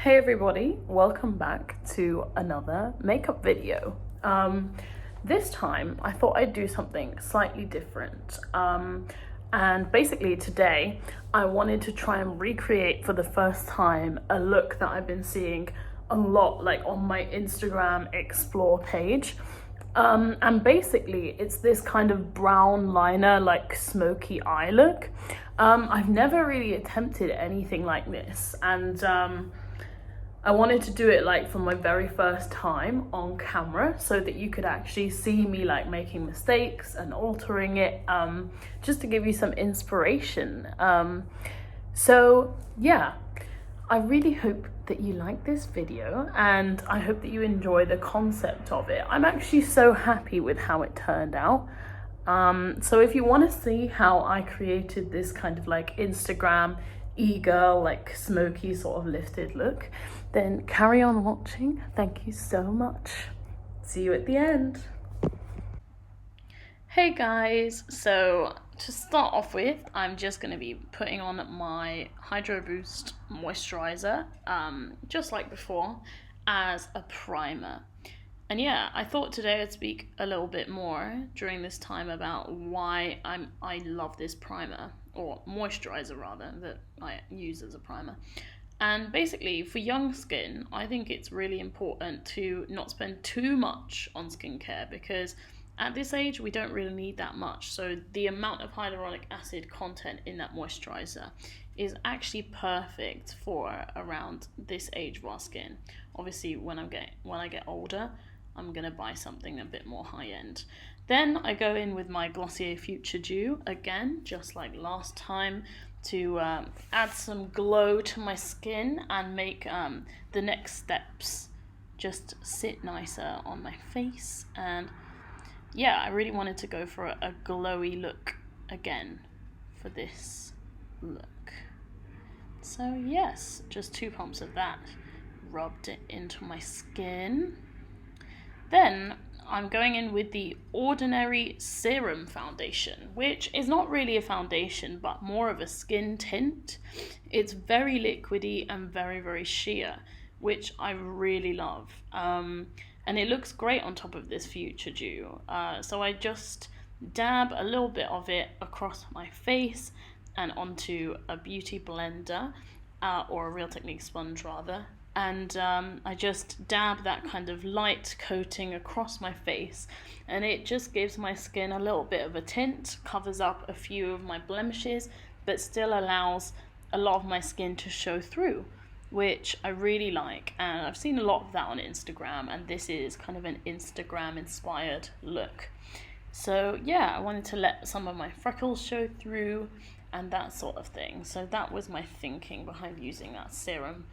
Hey everybody, welcome back to another makeup video. This time I thought I'd do something slightly different. And basically today I wanted to try and recreate for the first time a look that I've been seeing a lot like on my Instagram explore page. And basically it's this kind of brown liner, like smoky eye look. I've never really attempted anything like this, and I wanted to do it like for my very first time on camera so that you could actually see me like making mistakes and altering it, just to give you some inspiration. So yeah, I really hope that you like this video and I hope that you enjoy the concept of it. I'm actually so happy with how it turned out. So if you want to see how I created this kind of like Instagram e-girl, like smoky sort of lifted look, then carry on watching. Thank you so much. See you at the end. Hey guys, so to start off with, I'm just going to be putting on my Hydro Boost moisturizer, just like before, as a primer. And yeah, I thought today I'd speak a little bit more during this time about why I love this primer, or moisturizer rather, that I use as a primer. And basically, for young skin, I think it's really important to not spend too much on skincare, because at this age, we don't really need that much. So the amount of hyaluronic acid content in that moisturizer is actually perfect for around this age of our skin. Obviously, when I get older, I'm gonna buy something a bit more high end. Then I go in with my Glossier Future Dew again, just like last time, to add some glow to my skin and make the next steps just sit nicer on my face. And yeah, I really wanted to go for a glowy look again for this look. So yes, just 2 pumps of that, rubbed it into my skin. Then I'm going in with the Ordinary Serum Foundation, which is not really a foundation, but more of a skin tint. It's very liquidy and very, very sheer, which I really love. And it looks great on top of this Future Dew. So I just dab a little bit of it across my face and onto a beauty blender, or a Real Technique sponge rather. And I just dab that kind of light coating across my face, and it just gives my skin a little bit of a tint, covers up a few of my blemishes, but still allows a lot of my skin to show through, which I really like. And I've seen a lot of that on Instagram, and this is kind of an Instagram inspired look. So yeah, I wanted to let some of my freckles show through and that sort of thing. So that was my thinking behind using that serum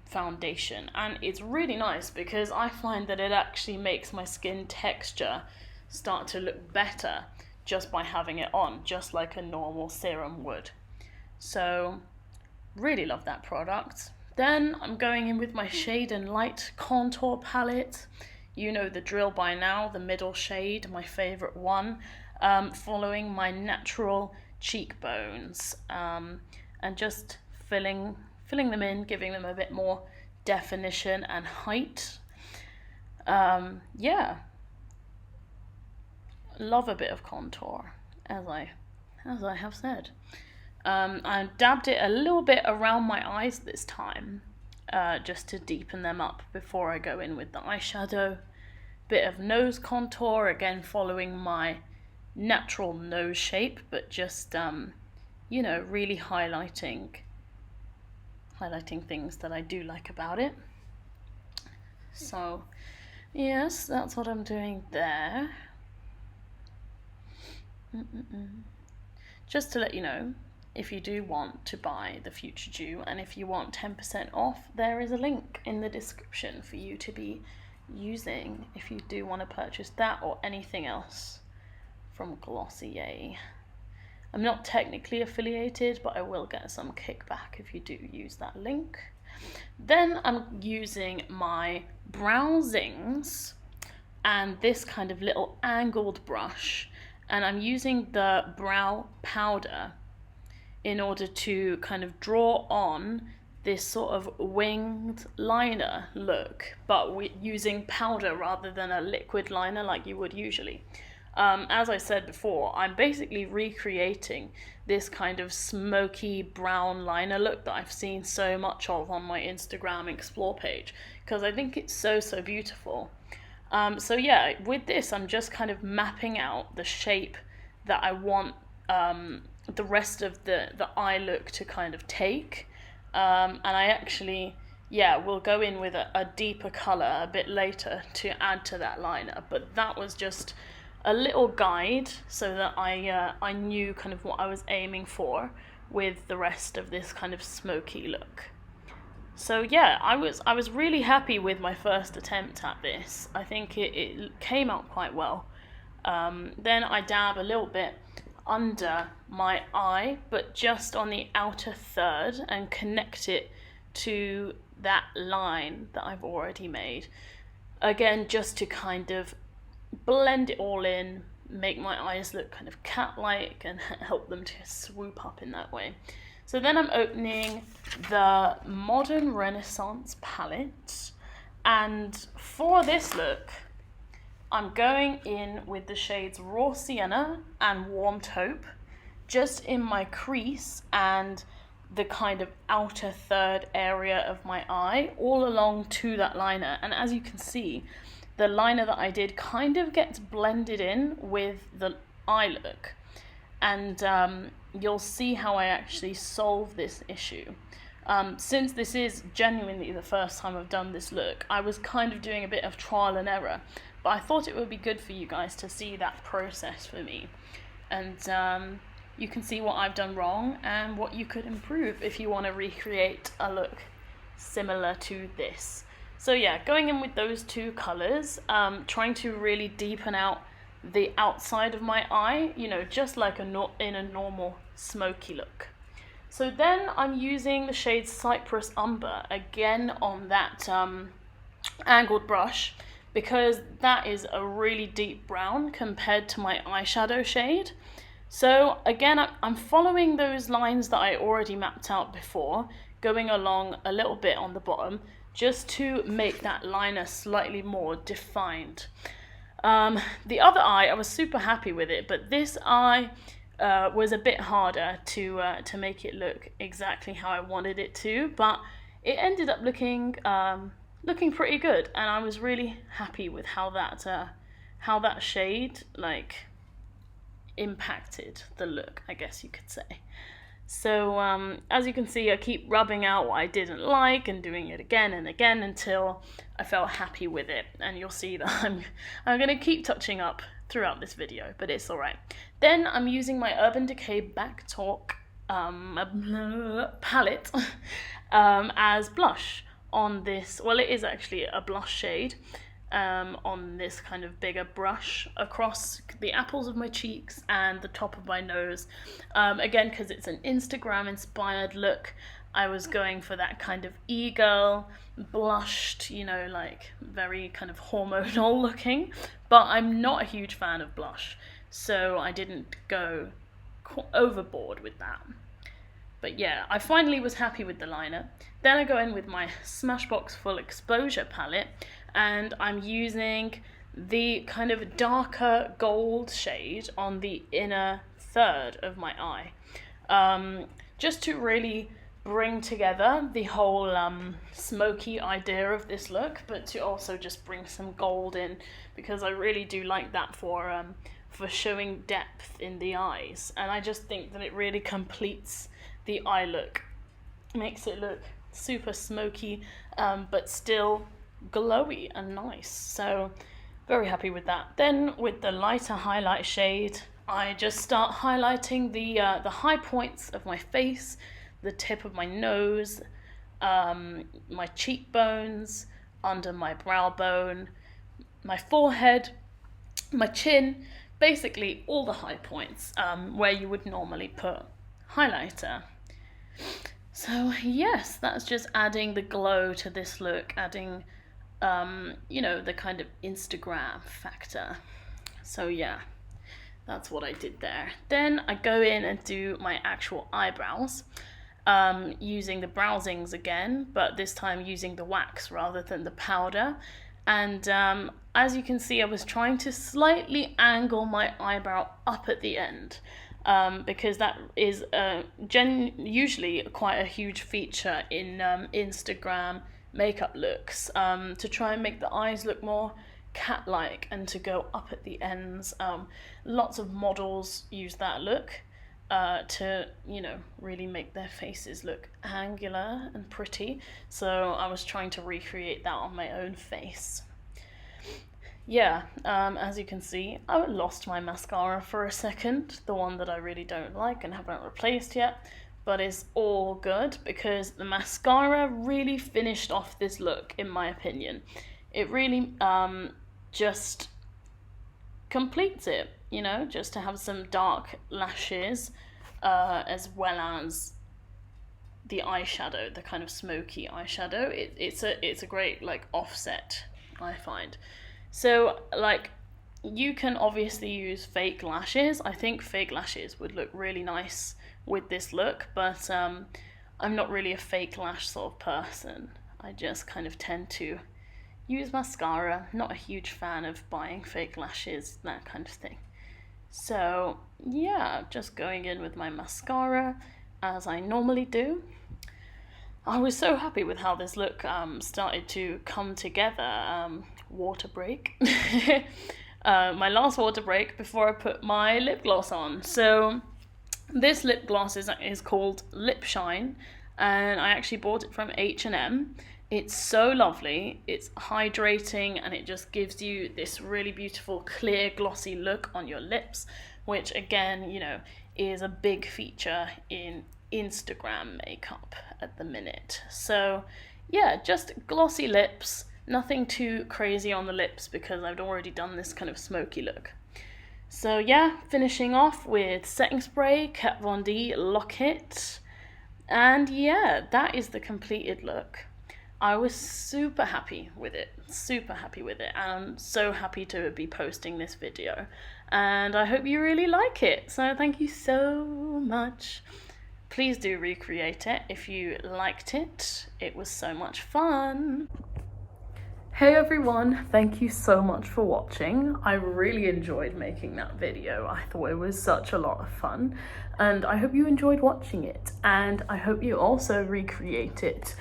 foundation. And it's really nice because I find that it actually makes my skin texture start to look better just by having it on, just like a normal serum would. So really love that product. Then I'm going in with my Shade and Light contour palette. You know the drill by now, the middle shade, my favorite one, following my natural cheekbones, and just filling them in, giving them a bit more definition and height. Yeah, love a bit of contour, as I have said. I dabbed it a little bit around my eyes this time, just to deepen them up before I go in with the eyeshadow. Bit of nose contour, again following my natural nose shape, but just you know, really highlighting things that I do like about it. So yes, that's what I'm doing there. Just to let you know, if you do want to buy the Future Dew, and if you want 10% off, there is a link in the description for you to be using if you do want to purchase that or anything else from Glossier. I'm not technically affiliated, but I will get some kickback if you do use that link. Then I'm using my Brow Zings and this kind of little angled brush, and I'm using the brow powder in order to kind of draw on this sort of winged liner look, but using powder rather than a liquid liner like you would usually. As I said before, I'm basically recreating this kind of smoky brown liner look that I've seen so much of on my Instagram explore page, because I think it's so beautiful. So yeah, with this I'm just kind of mapping out the shape that I want the rest of the eye look to kind of take. And I actually, yeah, will go in with a deeper colour a bit later to add to that liner. But that was just a little guide so that I knew kind of what I was aiming for with the rest of this kind of smoky look. So yeah, I was really happy with my first attempt at this. I think it came out quite well. Then I dab a little bit under my eye, but just on the outer third, and connect it to that line that I've already made. Again, just to kind of blend it all in, make my eyes look kind of cat-like and help them to swoop up in that way. So then I'm opening the Modern Renaissance palette, and for this look I'm going in with the shades Raw Sienna and Warm Taupe, just in my crease and the kind of outer third area of my eye, all along to that liner. And as you can see, the liner that I did kind of gets blended in with the eye look. And you'll see how I actually solve this issue. Since this is genuinely the first time I've done this look, I was kind of doing a bit of trial and error, but I thought it would be good for you guys to see that process for me. And you can see what I've done wrong and what you could improve if you want to recreate a look similar to this. So yeah, going in with those two colours, trying to really deepen out the outside of my eye, you know, just like in a normal smoky look. So then I'm using the shade Cypress Umber again on that angled brush, because that is a really deep brown compared to my eyeshadow shade. So again, I'm following those lines that I already mapped out before, going along a little bit on the bottom, just to make that liner slightly more defined. The other eye, I was super happy with it, but this eye was a bit harder to make it look exactly how I wanted it to, but it ended up looking pretty good, and I was really happy with how that shade like impacted the look, I guess you could say. So as you can see, I keep rubbing out what I didn't like and doing it again and again until I felt happy with it. And you'll see that I'm going to keep touching up throughout this video, but it's alright. Then I'm using my Urban Decay Back Talk palette as blush on this. Well, it is actually a blush shade. On this kind of bigger brush across the apples of my cheeks and the top of my nose. Again, because it's an Instagram inspired look, I was going for that kind of e-girl blushed, you know, like very kind of hormonal looking, but I'm not a huge fan of blush, so I didn't go overboard with that. But yeah, I finally was happy with the liner. Then I go in with my Smashbox Full Exposure palette, and I'm using the kind of darker gold shade on the inner third of my eye, just to really bring together the whole smoky idea of this look, but to also just bring some gold in, because I really do like that for showing depth in the eyes, and I just think that it really completes the eye look, makes it look super smoky, but still glowy and nice. So very happy with that. Then with the lighter highlight shade, I just start highlighting the high points of my face, the tip of my nose, my cheekbones, under my brow bone, my forehead, my chin, basically all the high points where you would normally put highlighter. So yes, that's just adding the glow to this look, adding you know, the kind of Instagram factor. So yeah, that's what I did there. Then I go in and do my actual eyebrows, using the browsings again, but this time using the wax rather than the powder. And as you can see, I was trying to slightly angle my eyebrow up at the end, because that is usually quite a huge feature in Instagram makeup looks, to try and make the eyes look more cat-like and to go up at the ends. Lots of models use that look to, you know, really make their faces look angular and pretty. So I was trying to recreate that on my own face. Yeah, as you can see, I lost my mascara for a second, the one that I really don't like and haven't replaced yet, but it's all good because the mascara really finished off this look, in my opinion. It really just completes it, you know, just to have some dark lashes, as well as the eyeshadow, the kind of smoky eyeshadow. It's a great like offset, I find. So like, you can obviously use fake lashes. I think fake lashes would look really nice with this look, but I'm not really a fake lash sort of person. I just kind of tend to use mascara. Not a huge fan of buying fake lashes, that kind of thing. So yeah, just going in with my mascara as I normally do. I was so happy with how this look started to come together. Water break. My last water break before I put my lip gloss on. So this lip gloss is called Lip Shine, and I actually bought it from H&M. It's so lovely, it's hydrating, and it just gives you this really beautiful clear glossy look on your lips, which again, you know, is a big feature in Instagram makeup at the minute. So yeah, just glossy lips, nothing too crazy on the lips because I've already done this kind of smoky look. So yeah, finishing off with setting spray, Kat Von D Lock-It, and yeah, that is the completed look. I was super happy with it, and I'm so happy to be posting this video, and I hope you really like it. So thank you so much. Please do recreate it if you liked it. It was so much fun. Hey everyone, thank you so much for watching. I really enjoyed making that video. I thought it was such a lot of fun, and I hope you enjoyed watching it, and I hope you also recreate it.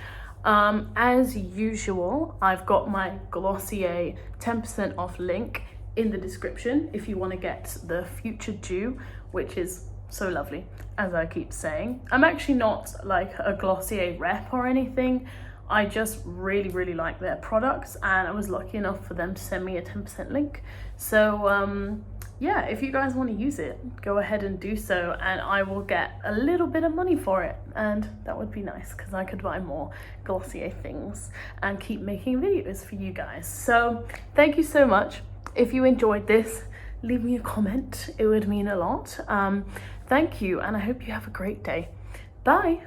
As usual, I've got my Glossier 10% off link in the description if you want to get the Future Dew, which is so lovely, as I keep saying. I'm actually not like a Glossier rep or anything. I just really like their products, and I was lucky enough for them to send me a 10% link. So yeah, if you guys want to use it, go ahead and do so, and I will get a little bit of money for it, and that would be nice because I could buy more Glossier things and keep making videos for you guys. So thank you so much. If you enjoyed this, leave me a comment, it would mean a lot. Thank you, and I hope you have a great day. Bye.